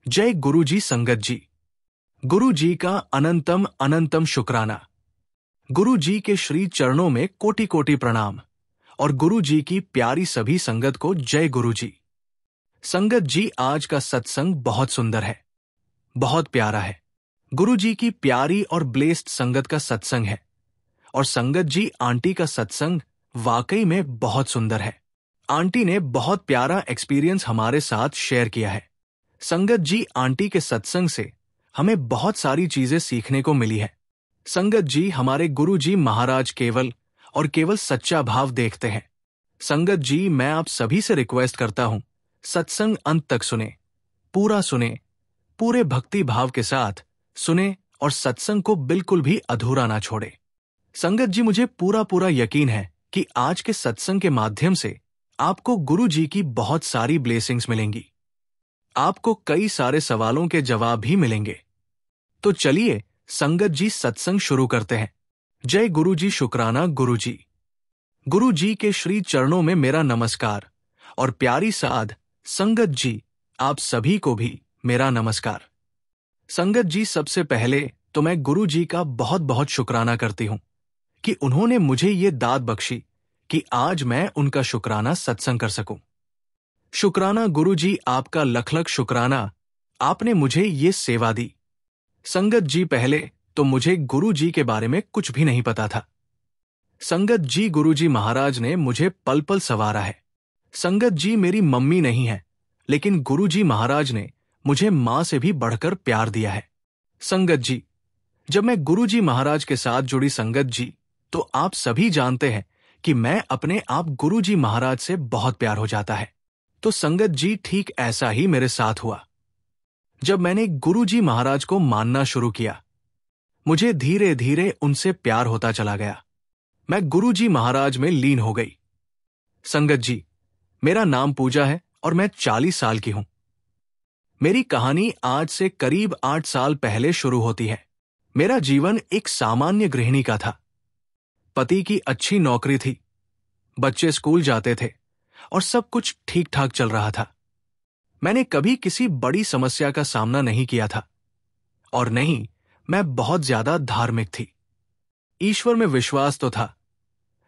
जय गुरुजी संगत जी। गुरु जी का अनंतम अनंतम शुक्राना। गुरु जी के श्री चरणों में कोटि कोटि प्रणाम और गुरु जी की प्यारी सभी संगत को जय गुरु जी। संगत जी, आज का सत्संग बहुत सुंदर है, बहुत प्यारा है। गुरु जी की प्यारी और ब्लेस्ड संगत का सत्संग है और संगत जी आंटी का सत्संग वाकई में बहुत सुंदर है। आंटी ने बहुत प्यारा एक्सपीरियंस हमारे साथ शेयर किया है। संगत जी, आंटी के सत्संग से हमें बहुत सारी चीजें सीखने को मिली है। संगत जी, हमारे गुरु जी महाराज केवल और केवल सच्चा भाव देखते हैं। संगत जी, मैं आप सभी से रिक्वेस्ट करता हूं, सत्संग अंत तक सुने, पूरा सुने, पूरे भक्ति भाव के साथ सुने और सत्संग को बिल्कुल भी अधूरा ना छोड़े। संगत जी, मुझे पूरा पूरा यकीन है कि आज के सत्संग के माध्यम से आपको गुरु जी की बहुत सारी ब्लेसिंग्स मिलेंगी। आपको कई सारे सवालों के जवाब भी मिलेंगे। तो चलिए संगत जी, सत्संग शुरू करते हैं। जय गुरु जी, शुक्राना गुरु जी। गुरु जी के श्री चरणों में मेरा नमस्कार और प्यारी साध संगत जी, आप सभी को भी मेरा नमस्कार। संगत जी, सबसे पहले तो मैं गुरु जी का बहुत बहुत शुक्राना करती हूं कि उन्होंने मुझे ये दात बख्शी कि आज मैं उनका शुक्राना सत्संग कर सकूं। शुक्राना गुरु जी, आपका लख लख शुक्राना, आपने मुझे ये सेवा दी। संगत जी, पहले तो मुझे गुरु जी के बारे में कुछ भी नहीं पता था। संगत जी, गुरु जी महाराज ने मुझे पल पल संवारा है। संगत जी, मेरी मम्मी नहीं है, लेकिन गुरु जी महाराज ने मुझे मां से भी बढ़कर प्यार दिया है। संगत जी, जब मैं गुरु जी महाराज के साथ जुड़ी संगत जी, तो आप सभी जानते हैं कि मैं अपने आप गुरु जी महाराज से बहुत प्यार हो जाता है। तो संगत जी, ठीक ऐसा ही मेरे साथ हुआ। जब मैंने गुरु जी महाराज को मानना शुरू किया, मुझे धीरे धीरे उनसे प्यार होता चला गया। मैं गुरु जी महाराज में लीन हो गई। संगत जी, मेरा नाम पूजा है और मैं 40 साल की हूं। मेरी कहानी आज से करीब 8 साल पहले शुरू होती है। मेरा जीवन एक सामान्य गृहिणी का था। पति की अच्छी नौकरी थी, बच्चे स्कूल जाते थे और सब कुछ ठीक ठाक चल रहा था। मैंने कभी किसी बड़ी समस्या का सामना नहीं किया था और नहीं, मैं बहुत ज्यादा धार्मिक थी। ईश्वर में विश्वास तो था,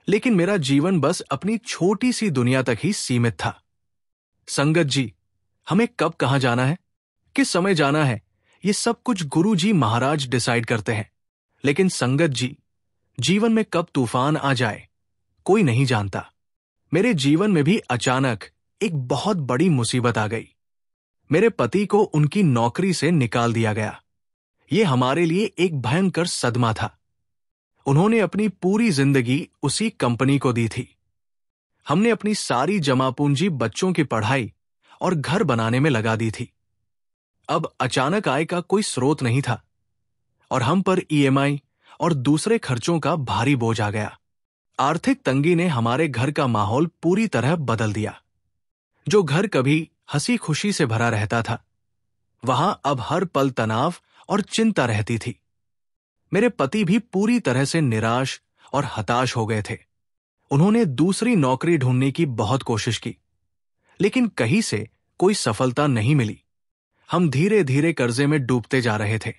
लेकिन मेरा जीवन बस अपनी छोटी सी दुनिया तक ही सीमित था। संगत जी, हमें कब कहां जाना है, किस समय जाना है, ये सब कुछ गुरु जी महाराज डिसाइड करते हैं। लेकिन संगत जी, जीवन में कब तूफान आ जाए कोई नहीं जानता। मेरे जीवन में भी अचानक एक बहुत बड़ी मुसीबत आ गई। मेरे पति को उनकी नौकरी से निकाल दिया गया। यह हमारे लिए एक भयंकर सदमा था। उन्होंने अपनी पूरी जिंदगी उसी कंपनी को दी थी। हमने अपनी सारी जमा पूंजी बच्चों की पढ़ाई और घर बनाने में लगा दी थी। अब अचानक आय का कोई स्रोत नहीं था और हम पर ईएमआई और दूसरे खर्चों का भारी बोझ आ गया। आर्थिक तंगी ने हमारे घर का माहौल पूरी तरह बदल दिया। जो घर कभी हंसी खुशी से भरा रहता था, वहां अब हर पल तनाव और चिंता रहती थी। मेरे पति भी पूरी तरह से निराश और हताश हो गए थे। उन्होंने दूसरी नौकरी ढूंढने की बहुत कोशिश की, लेकिन कहीं से कोई सफलता नहीं मिली। हम धीरे धीरे कर्जे में डूबते जा रहे थे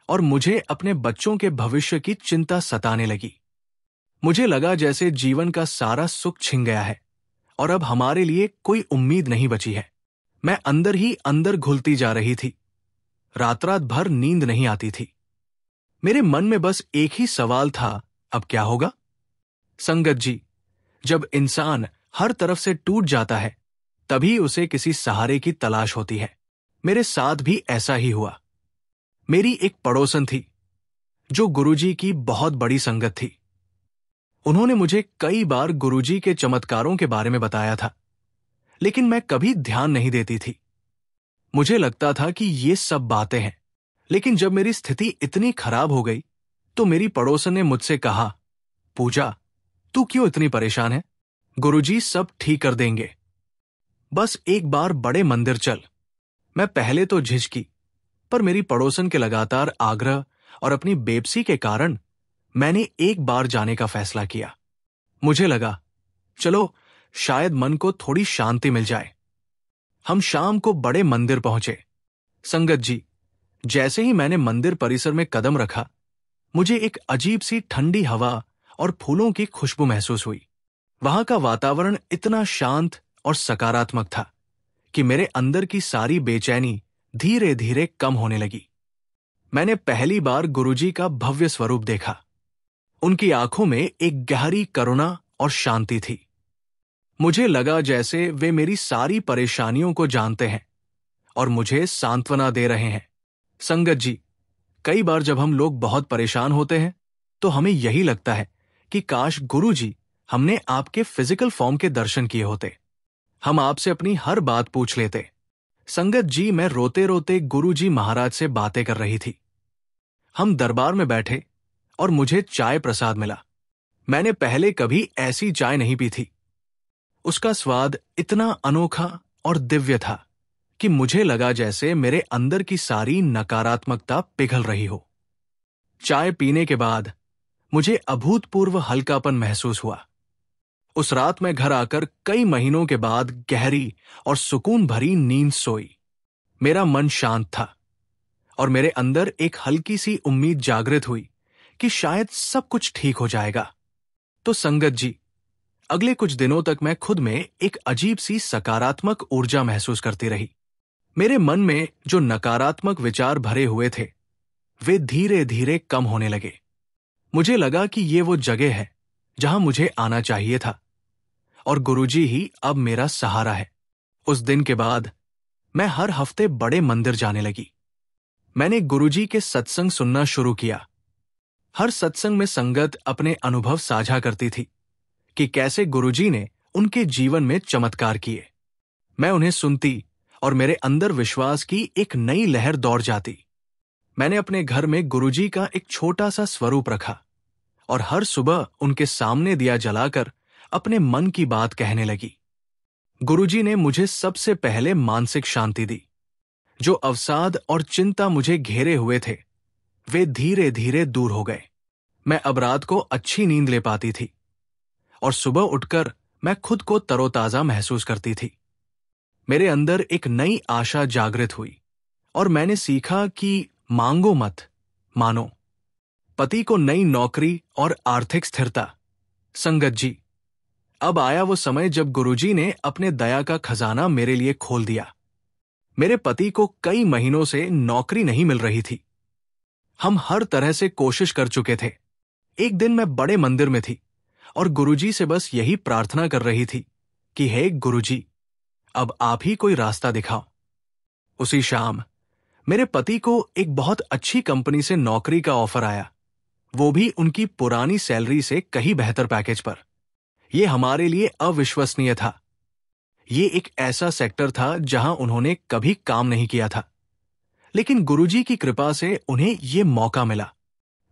और मुझे अपने बच्चों के भविष्य की चिंता सताने लगी। मुझे लगा जैसे जीवन का सारा सुख छिन गया है और अब हमारे लिए कोई उम्मीद नहीं बची है। मैं अंदर ही अंदर घुलती जा रही थी। रात रात भर नींद नहीं आती थी। मेरे मन में बस एक ही सवाल था, अब क्या होगा? संगत जी, जब इंसान हर तरफ से टूट जाता है, तभी उसे किसी सहारे की तलाश होती है। मेरे साथ भी ऐसा ही हुआ। मेरी एक पड़ोसन थी जो गुरुजी की बहुत बड़ी संगत थी। उन्होंने मुझे कई बार गुरुजी के चमत्कारों के बारे में बताया था, लेकिन मैं कभी ध्यान नहीं देती थी। मुझे लगता था कि ये सब बातें हैं। लेकिन जब मेरी स्थिति इतनी खराब हो गई, तो मेरी पड़ोसन ने मुझसे कहा, पूजा, तू क्यों इतनी परेशान है? गुरुजी सब ठीक कर देंगे। बस एक बार बड़े मंदिर चल। मैं पहले तो झिझकी, पर मेरी पड़ोसन के लगातार आग्रह और अपनी बेबसी के कारण मैंने एक बार जाने का फैसला किया। मुझे लगा, चलो शायद मन को थोड़ी शांति मिल जाए। हम शाम को बड़े मंदिर पहुंचे। संगत जी, जैसे ही मैंने मंदिर परिसर में कदम रखा, मुझे एक अजीब सी ठंडी हवा और फूलों की खुशबू महसूस हुई। वहां का वातावरण इतना शांत और सकारात्मक था कि मेरे अंदर की सारी बेचैनी धीरे धीरे कम होने लगी। मैंने पहली बार गुरुजी का भव्य स्वरूप देखा। उनकी आंखों में एक गहरी करुणा और शांति थी। मुझे लगा जैसे वे मेरी सारी परेशानियों को जानते हैं और मुझे सांत्वना दे रहे हैं। संगत जी, कई बार जब हम लोग बहुत परेशान होते हैं तो हमें यही लगता है कि काश गुरुजी हमने आपके फिजिकल फॉर्म के दर्शन किए होते, हम आपसे अपनी हर बात पूछ लेते। संगत जी, मैं रोते रोते गुरुजी महाराज से बातें कर रही थी। हम दरबार में बैठे और मुझे चाय प्रसाद मिला। मैंने पहले कभी ऐसी चाय नहीं पी थी। उसका स्वाद इतना अनोखा और दिव्य था कि मुझे लगा जैसे मेरे अंदर की सारी नकारात्मकता पिघल रही हो। चाय पीने के बाद मुझे अभूतपूर्व हल्कापन महसूस हुआ। उस रात मैं घर आकर कई महीनों के बाद गहरी और सुकून भरी नींद सोई। मेरा मन शांत था और मेरे अंदर एक हल्की सी उम्मीद जागृत हुई कि शायद सब कुछ ठीक हो जाएगा। तो संगत जी, अगले कुछ दिनों तक मैं खुद में एक अजीब सी सकारात्मक ऊर्जा महसूस करती रही। मेरे मन में जो नकारात्मक विचार भरे हुए थे, वे धीरे धीरे कम होने लगे। मुझे लगा कि ये वो जगह है जहां मुझे आना चाहिए था और गुरुजी ही अब मेरा सहारा है। उस दिन के बाद मैं हर हफ्ते बड़े मंदिर जाने लगी। मैंने गुरुजी के सत्संग सुनना शुरू किया। हर सत्संग में संगत अपने अनुभव साझा करती थी कि कैसे गुरुजी ने उनके जीवन में चमत्कार किए। मैं उन्हें सुनती और मेरे अंदर विश्वास की एक नई लहर दौड़ जाती। मैंने अपने घर में गुरुजी का एक छोटा सा स्वरूप रखा और हर सुबह उनके सामने दिया जलाकर अपने मन की बात कहने लगी। गुरुजी ने मुझे सबसे पहले मानसिक शांति दी। जो अवसाद और चिंता मुझे घेरे हुए थे, वे धीरे धीरे दूर हो गए। मैं अब रात को अच्छी नींद ले पाती थी और सुबह उठकर मैं खुद को तरोताजा महसूस करती थी। मेरे अंदर एक नई आशा जागृत हुई और मैंने सीखा कि मांगो मत, मानो। पति को नई नौकरी और आर्थिक स्थिरता। संगत जी, अब आया वो समय जब गुरुजी ने अपने दया का खजाना मेरे लिए खोल दिया। मेरे पति को कई महीनों से नौकरी नहीं मिल रही थी। हम हर तरह से कोशिश कर चुके थे। एक दिन मैं बड़े मंदिर में थी और गुरुजी से बस यही प्रार्थना कर रही थी कि हे गुरुजी, अब आप ही कोई रास्ता दिखाओ। उसी शाम मेरे पति को एक बहुत अच्छी कंपनी से नौकरी का ऑफर आया, वो भी उनकी पुरानी सैलरी से कहीं बेहतर पैकेज पर। यह हमारे लिए अविश्वसनीय था। ये एक ऐसा सेक्टर था जहां उन्होंने कभी काम नहीं किया था, लेकिन गुरुजी की कृपा से उन्हें यह मौका मिला।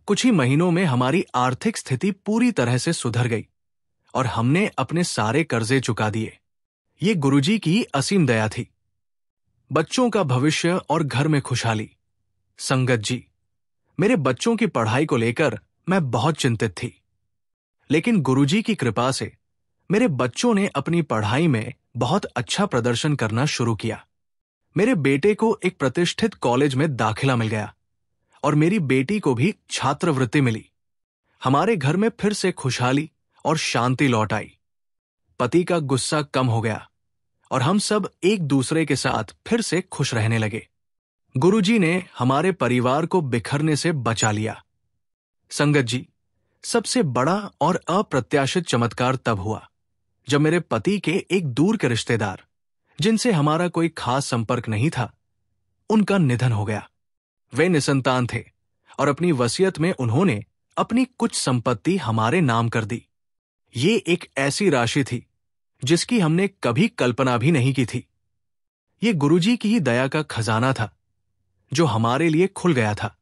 कुछ ही महीनों में हमारी आर्थिक स्थिति पूरी तरह से सुधर गई और हमने अपने सारे कर्जे चुका दिए। ये गुरुजी की असीम दया थी। बच्चों का भविष्य और घर में खुशहाली। संगत जी, मेरे बच्चों की पढ़ाई को लेकर मैं बहुत चिंतित थी, लेकिन गुरुजी की कृपा से मेरे बच्चों ने अपनी पढ़ाई में बहुत अच्छा प्रदर्शन करना शुरू किया। मेरे बेटे को एक प्रतिष्ठित कॉलेज में दाखिला मिल गया और मेरी बेटी को भी छात्रवृत्ति मिली। हमारे घर में फिर से खुशहाली और शांति लौट आई। पति का गुस्सा कम हो गया और हम सब एक दूसरे के साथ फिर से खुश रहने लगे। गुरुजी ने हमारे परिवार को बिखरने से बचा लिया। संगत जी, सबसे बड़ा और अप्रत्याशित चमत्कार तब हुआ जब मेरे पति के एक दूर के रिश्तेदार, जिनसे हमारा कोई खास संपर्क नहीं था, उनका निधन हो गया। वे निसंतान थे और अपनी वसीयत में उन्होंने अपनी कुछ संपत्ति हमारे नाम कर दी। ये एक ऐसी राशि थी जिसकी हमने कभी कल्पना भी नहीं की थी। ये गुरुजी की ही दया का खजाना था जो हमारे लिए खुल गया था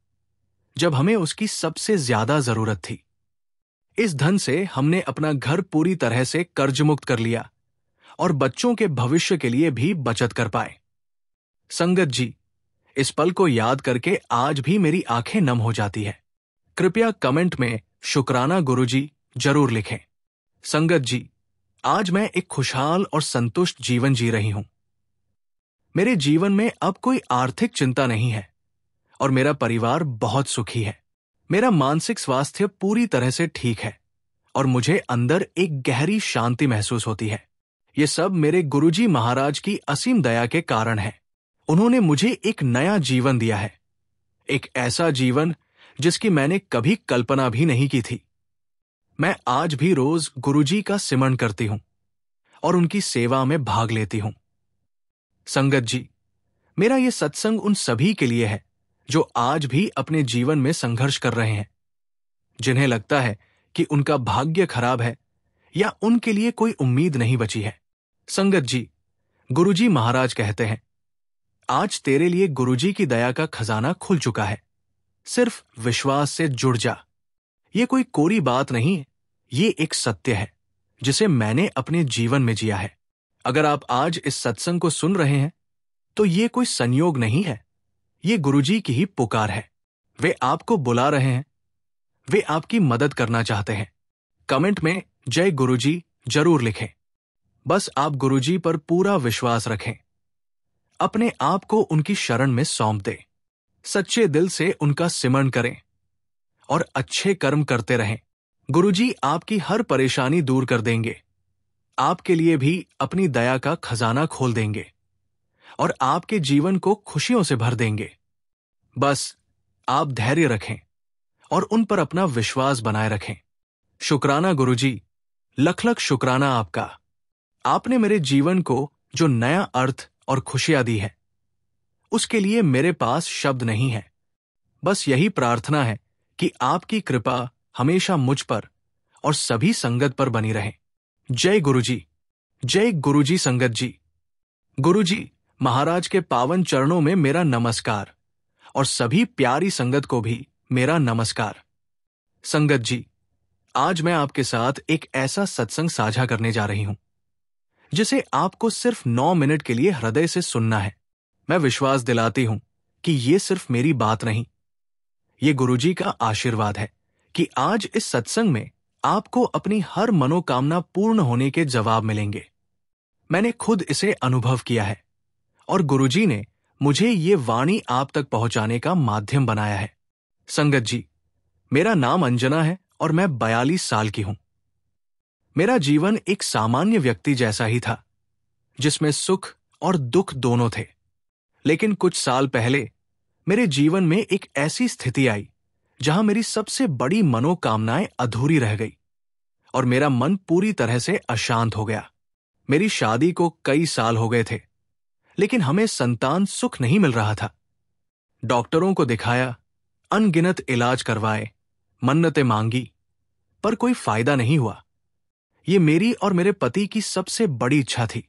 जब हमें उसकी सबसे ज्यादा जरूरत थी। इस धन से हमने अपना घर पूरी तरह से कर्ज मुक्त कर लिया और बच्चों के भविष्य के लिए भी बचत कर पाए। संगत जी, इस पल को याद करके आज भी मेरी आंखें नम हो जाती है। कृपया कमेंट में शुक्राना गुरुजी जरूर लिखें। संगत जी, आज मैं एक खुशहाल और संतुष्ट जीवन जी रही हूं। मेरे जीवन में अब कोई आर्थिक चिंता नहीं है और मेरा परिवार बहुत सुखी है। मेरा मानसिक स्वास्थ्य पूरी तरह से ठीक है और मुझे अंदर एक गहरी शांति महसूस होती है। ये सब मेरे गुरुजी महाराज की असीम दया के कारण है। उन्होंने मुझे एक नया जीवन दिया है, एक ऐसा जीवन जिसकी मैंने कभी कल्पना भी नहीं की थी। मैं आज भी रोज गुरुजी का सिमरण करती हूं और उनकी सेवा में भाग लेती हूं। संगत जी, मेरा ये सत्संग उन सभी के लिए है जो आज भी अपने जीवन में संघर्ष कर रहे हैं, जिन्हें लगता है कि उनका भाग्य खराब है या उनके लिए कोई उम्मीद नहीं बची है। संगत जी, गुरुजी महाराज कहते हैं, आज तेरे लिए गुरुजी की दया का खजाना खुल चुका है, सिर्फ विश्वास से जुड़ जा। ये कोई कोरी बात नहीं है, ये एक सत्य है जिसे मैंने अपने जीवन में जिया है। अगर आप आज इस सत्संग को सुन रहे हैं तो ये कोई संयोग नहीं है, ये गुरुजी की ही पुकार है। वे आपको बुला रहे हैं, वे आपकी मदद करना चाहते हैं। कमेंट में जय गुरुजी जरूर लिखें। बस आप गुरुजी पर पूरा विश्वास रखें, अपने आप को उनकी शरण में सौंप दें, सच्चे दिल से उनका सिमरण करें और अच्छे कर्म करते रहें। गुरुजी आपकी हर परेशानी दूर कर देंगे, आपके लिए भी अपनी दया का खजाना खोल देंगे और आपके जीवन को खुशियों से भर देंगे। बस आप धैर्य रखें और उन पर अपना विश्वास बनाए रखें। शुक्राना गुरुजी, लख लख शुक्राना आपका। आपने मेरे जीवन को जो नया अर्थ और खुशियां दी है, उसके लिए मेरे पास शब्द नहीं है। बस यही प्रार्थना है कि आपकी कृपा हमेशा मुझ पर और सभी संगत पर बनी रहे। जय गुरुजी, जय गुरुजी। संगत जी, गुरुजी महाराज के पावन चरणों में मेरा नमस्कार और सभी प्यारी संगत को भी मेरा नमस्कार। संगत जी, आज मैं आपके साथ एक ऐसा सत्संग साझा करने जा रही हूं जिसे आपको सिर्फ 9 मिनट के लिए हृदय से सुनना है। मैं विश्वास दिलाती हूं कि ये सिर्फ मेरी बात नहीं, ये गुरुजी का आशीर्वाद है कि आज इस सत्संग में आपको अपनी हर मनोकामना पूर्ण होने के जवाब मिलेंगे। मैंने खुद इसे अनुभव किया है और गुरुजी ने मुझे ये वाणी आप तक पहुंचाने का माध्यम बनाया है। संगत जी, मेरा नाम अंजना है और मैं 42 साल की हूं। मेरा जीवन एक सामान्य व्यक्ति जैसा ही था, जिसमें सुख और दुख दोनों थे। लेकिन कुछ साल पहले मेरे जीवन में एक ऐसी स्थिति आई जहां मेरी सबसे बड़ी मनोकामनाएं अधूरी रह गई और मेरा मन पूरी तरह से अशांत हो गया। मेरी शादी को कई साल हो गए थे, लेकिन हमें संतान सुख नहीं मिल रहा था। डॉक्टरों को दिखाया, अनगिनत इलाज करवाए, मन्नतें मांगी, पर कोई फायदा नहीं हुआ। ये मेरी और मेरे पति की सबसे बड़ी इच्छा थी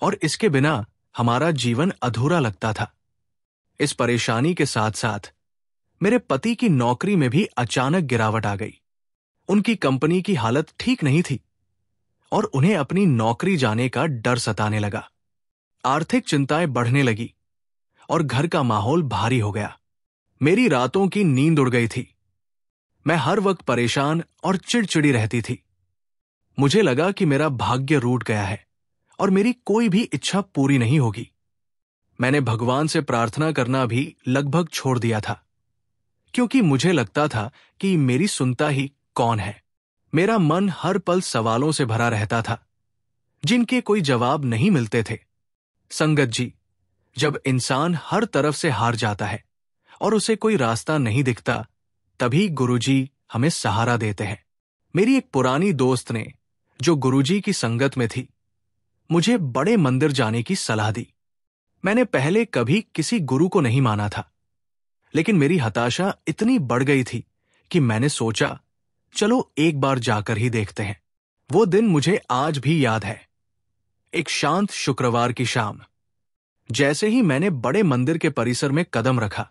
और इसके बिना हमारा जीवन अधूरा लगता था। इस परेशानी के साथ साथ मेरे पति की नौकरी में भी अचानक गिरावट आ गई। उनकी कंपनी की हालत ठीक नहीं थी और उन्हें अपनी नौकरी जाने का डर सताने लगा। आर्थिक चिंताएं बढ़ने लगी और घर का माहौल भारी हो गया। मेरी रातों की नींद उड़ गई थी। मैं हर वक्त परेशान और चिड़चिड़ी रहती थी। मुझे लगा कि मेरा भाग्य रूठ गया है और मेरी कोई भी इच्छा पूरी नहीं होगी। मैंने भगवान से प्रार्थना करना भी लगभग छोड़ दिया था, क्योंकि मुझे लगता था कि मेरी सुनता ही कौन है। मेरा मन हर पल सवालों से भरा रहता था, जिनके कोई जवाब नहीं मिलते थे। संगत जी, जब इंसान हर तरफ से हार जाता है और उसे कोई रास्ता नहीं दिखता, तभी गुरुजी हमें सहारा देते हैं। मेरी एक पुरानी दोस्त ने, जो गुरुजी की संगत में थी, मुझे बड़े मंदिर जाने की सलाह दी। मैंने पहले कभी किसी गुरु को नहीं माना था, लेकिन मेरी हताशा इतनी बढ़ गई थी कि मैंने सोचा, चलो एक बार जाकर ही देखते हैं। वो दिन मुझे आज भी याद है। एक शांत शुक्रवार की शाम, जैसे ही मैंने बड़े मंदिर के परिसर में कदम रखा,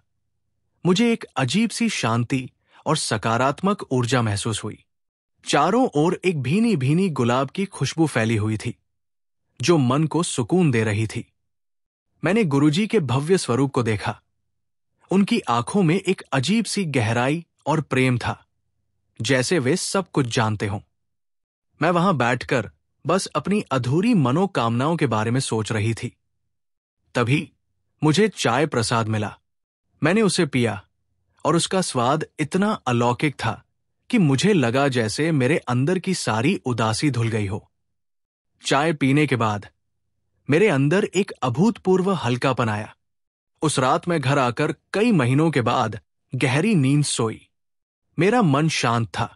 मुझे एक अजीब सी शांति और सकारात्मक ऊर्जा महसूस हुई। चारों ओर एक भीनी भीनी गुलाब की खुशबू फैली हुई थी, जो मन को सुकून दे रही थी। मैंने गुरुजी के भव्य स्वरूप को देखा। उनकी आंखों में एक अजीब सी गहराई और प्रेम था, जैसे वे सब कुछ जानते हों। मैं वहां बैठकर बस अपनी अधूरी मनोकामनाओं के बारे में सोच रही थी। तभी मुझे चाय प्रसाद मिला। मैंने उसे पिया और उसका स्वाद इतना अलौकिक था कि मुझे लगा जैसे मेरे अंदर की सारी उदासी धुल गई हो। चाय पीने के बाद मेरे अंदर एक अभूतपूर्व हल्कापन आया। उस रात मैं घर आकर कई महीनों के बाद गहरी नींद सोई। मेरा मन शांत था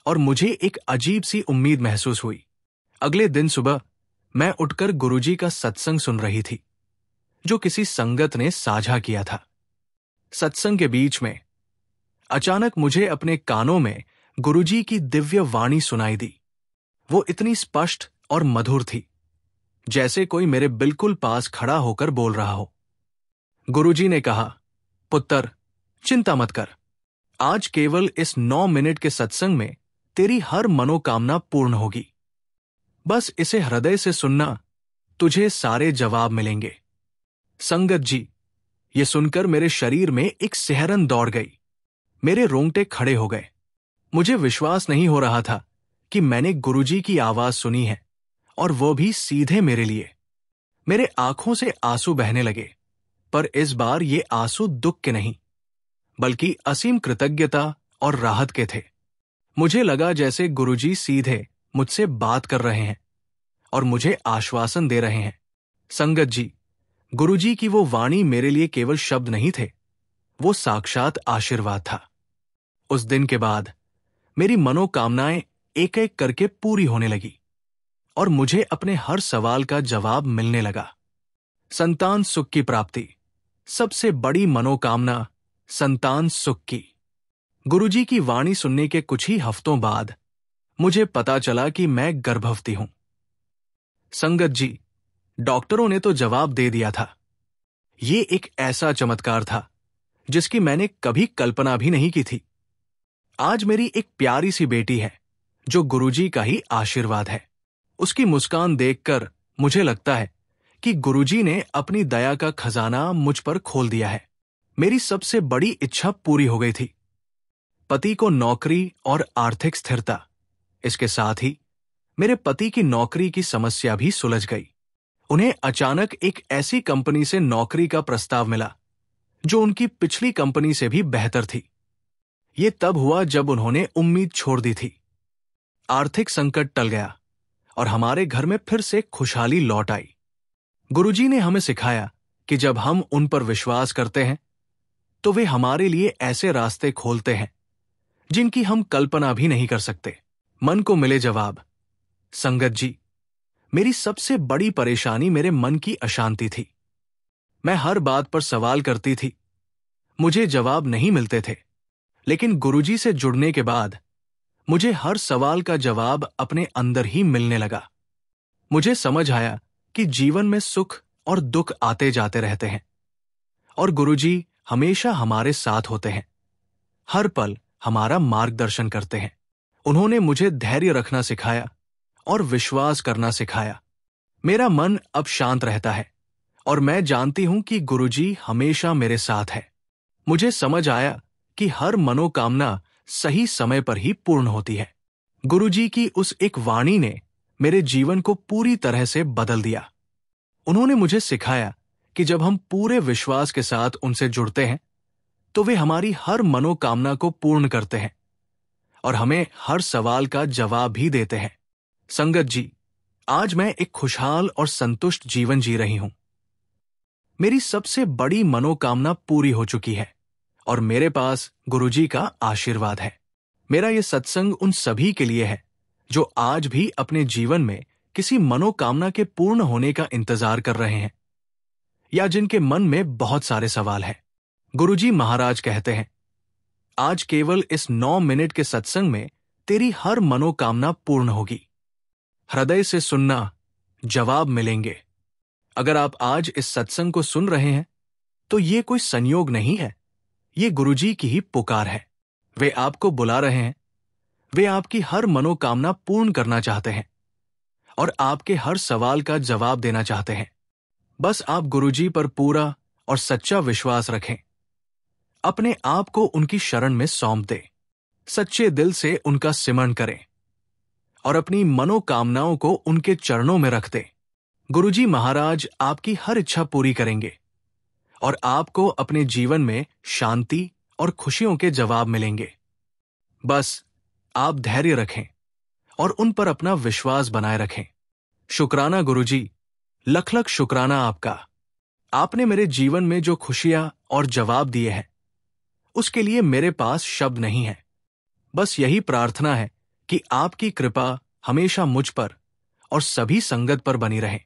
और मुझे एक अजीब सी उम्मीद महसूस हुई। अगले दिन सुबह मैं उठकर गुरुजी का सत्संग सुन रही थी, जो किसी संगत ने साझा किया था। सत्संग के बीच में अचानक मुझे अपने कानों में गुरुजी की दिव्य वाणी सुनाई दी। वो इतनी स्पष्ट और मधुर थी, जैसे कोई मेरे बिल्कुल पास खड़ा होकर बोल रहा हो। गुरुजी ने कहा, पुत्र, चिंता मत कर। आज केवल इस 9 मिनट के सत्संग में तेरी हर मनोकामना पूर्ण होगी। बस इसे हृदय से सुनना, तुझे सारे जवाब मिलेंगे। संगत जी, ये सुनकर मेरे शरीर में एक सिहरन दौड़ गई। मेरे रोंगटे खड़े हो गए। मुझे विश्वास नहीं हो रहा था कि मैंने गुरुजी की आवाज सुनी है, और वो भी सीधे मेरे लिए। मेरे आंखों से आंसू बहने लगे, पर इस बार ये आंसू दुख के नहीं, बल्कि असीम कृतज्ञता और राहत के थे। मुझे लगा जैसे गुरुजी सीधे मुझसे बात कर रहे हैं और मुझे आश्वासन दे रहे हैं। संगत जी, गुरुजी की वो वाणी मेरे लिए केवल शब्द नहीं थे, वो साक्षात आशीर्वाद था। उस दिन के बाद मेरी मनोकामनाएं एक एक करके पूरी होने लगी और मुझे अपने हर सवाल का जवाब मिलने लगा। संतान सुख की प्राप्ति, सबसे बड़ी मनोकामना संतान सुख की। गुरुजी की वाणी सुनने के कुछ ही हफ्तों बाद मुझे पता चला कि मैं गर्भवती हूं। संगत जी, डॉक्टरों ने तो जवाब दे दिया था। ये एक ऐसा चमत्कार था जिसकी मैंने कभी कल्पना भी नहीं की थी। आज मेरी एक प्यारी सी बेटी है, जो गुरुजी का ही आशीर्वाद है। उसकी मुस्कान देखकर मुझे लगता है कि गुरुजी ने अपनी दया का खजाना मुझ पर खोल दिया है। मेरी सबसे बड़ी इच्छा पूरी हो गई थी, पति को नौकरी और आर्थिक स्थिरता। इसके साथ ही मेरे पति की नौकरी की समस्या भी सुलझ गई। उन्हें अचानक एक ऐसी कंपनी से नौकरी का प्रस्ताव मिला जो उनकी पिछली कंपनी से भी बेहतर थी। ये तब हुआ जब उन्होंने उम्मीद छोड़ दी थी। आर्थिक संकट टल गया और हमारे घर में फिर से खुशहाली लौट आई। गुरुजी ने हमें सिखाया कि जब हम उन पर विश्वास करते हैं तो वे हमारे लिए ऐसे रास्ते खोलते हैं जिनकी हम कल्पना भी नहीं कर सकते। मन को मिले जवाब। संगत जी, मेरी सबसे बड़ी परेशानी मेरे मन की अशांति थी। मैं हर बात पर सवाल करती थी, मुझे जवाब नहीं मिलते थे। लेकिन गुरुजी से जुड़ने के बाद मुझे हर सवाल का जवाब अपने अंदर ही मिलने लगा। मुझे समझ आया कि जीवन में सुख और दुख आते जाते रहते हैं और गुरुजी हमेशा हमारे साथ होते हैं, हर पल हमारा मार्गदर्शन करते हैं। उन्होंने मुझे धैर्य रखना सिखाया और विश्वास करना सिखाया। मेरा मन अब शांत रहता है और मैं जानती हूं कि गुरुजी हमेशा मेरे साथ है। मुझे समझ आया कि हर मनोकामना सही समय पर ही पूर्ण होती है। गुरुजी की उस एक वाणी ने मेरे जीवन को पूरी तरह से बदल दिया। उन्होंने मुझे सिखाया कि जब हम पूरे विश्वास के साथ उनसे जुड़ते हैं तो वे हमारी हर मनोकामना को पूर्ण करते हैं और हमें हर सवाल का जवाब भी देते हैं। संगत जी, आज मैं एक खुशहाल और संतुष्ट जीवन जी रही हूं। मेरी सबसे बड़ी मनोकामना पूरी हो चुकी है और मेरे पास गुरुजी का आशीर्वाद है। मेरा यह सत्संग उन सभी के लिए है जो आज भी अपने जीवन में किसी मनोकामना के पूर्ण होने का इंतजार कर रहे हैं या जिनके मन में बहुत सारे सवाल हैं। गुरुजी महाराज कहते हैं, आज केवल इस 9 मिनट के सत्संग में तेरी हर मनोकामना पूर्ण होगी। हृदय से सुनना, जवाब मिलेंगे। अगर आप आज इस सत्संग को सुन रहे हैं तो ये कोई संयोग नहीं है, ये गुरुजी की ही पुकार है। वे आपको बुला रहे हैं। वे आपकी हर मनोकामना पूर्ण करना चाहते हैं और आपके हर सवाल का जवाब देना चाहते हैं। बस आप गुरुजी पर पूरा और सच्चा विश्वास रखें। अपने आप को उनकी शरण में सौंप दें। सच्चे दिल से उनका सिमरण करें और अपनी मनोकामनाओं को उनके चरणों में रख दें। गुरुजी महाराज आपकी हर इच्छा पूरी करेंगे और आपको अपने जीवन में शांति और खुशियों के जवाब मिलेंगे। बस आप धैर्य रखें और उन पर अपना विश्वास बनाए रखें। शुक्राना गुरुजी, लख लख शुक्राना आपका। आपने मेरे जीवन में जो खुशियां और जवाब दिए हैं, उसके लिए मेरे पास शब्द नहीं है। बस यही प्रार्थना है कि आपकी कृपा हमेशा मुझ पर और सभी संगत पर बनी रहे।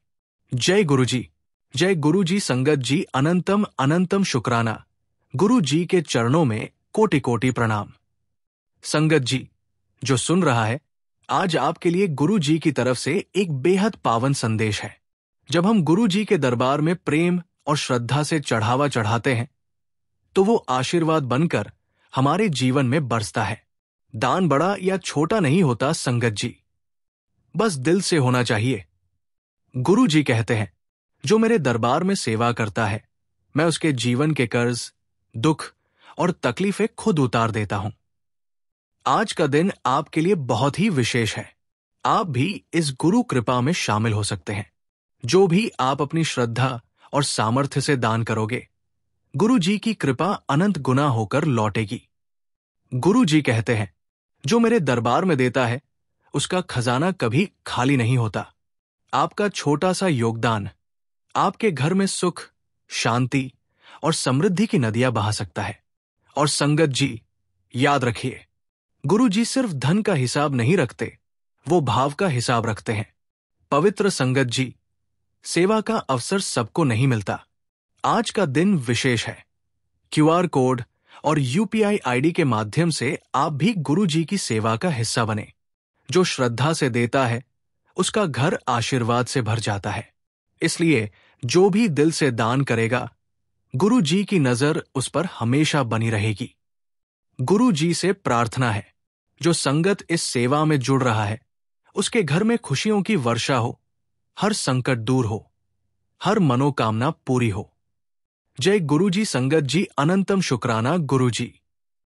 जय गुरुजी। जय गुरुजी। संगत जी अनंतम अनंतम शुक्राना। गुरु जी के चरणों में कोटि कोटि प्रणाम। संगत जी, जो सुन रहा है, आज आपके लिए गुरु जी की तरफ से एक बेहद पावन संदेश है। जब हम गुरु जी के दरबार में प्रेम और श्रद्धा से चढ़ावा चढ़ाते हैं, तो वो आशीर्वाद बनकर हमारे जीवन में बरसता है। दान बड़ा या छोटा नहीं होता संगत जी, बस दिल से होना चाहिए। गुरु जी कहते हैं, जो मेरे दरबार में सेवा करता है, मैं उसके जीवन के कर्ज, दुख और तकलीफें खुद उतार देता हूं। आज का दिन आपके लिए बहुत ही विशेष है। आप भी इस गुरु कृपा में शामिल हो सकते हैं। जो भी आप अपनी श्रद्धा और सामर्थ्य से दान करोगे, गुरु जी की कृपा अनंत गुना होकर लौटेगी। गुरु जी कहते हैं, जो मेरे दरबार में देता है, उसका खजाना कभी खाली नहीं होता। आपका छोटा सा योगदान आपके घर में सुख, शांति और समृद्धि की नदियां बहा सकता है। और संगत जी, याद रखिए, गुरु जी सिर्फ धन का हिसाब नहीं रखते, वो भाव का हिसाब रखते हैं। पवित्र संगत जी, सेवा का अवसर सबको नहीं मिलता। आज का दिन विशेष है। QR कोड और UPI ID के माध्यम से आप भी गुरु जी की सेवा का हिस्सा बने। जो श्रद्धा से देता है, उसका घर आशीर्वाद से भर जाता है। इसलिए जो भी दिल से दान करेगा, गुरु जी की नजर उस पर हमेशा बनी रहेगी। गुरु जी से प्रार्थना है, जो संगत इस सेवा में जुड़ रहा है, उसके घर में खुशियों की वर्षा हो, हर संकट दूर हो, हर मनोकामना पूरी हो। जय गुरु जी। संगत जी अनंतम शुक्राना गुरु जी।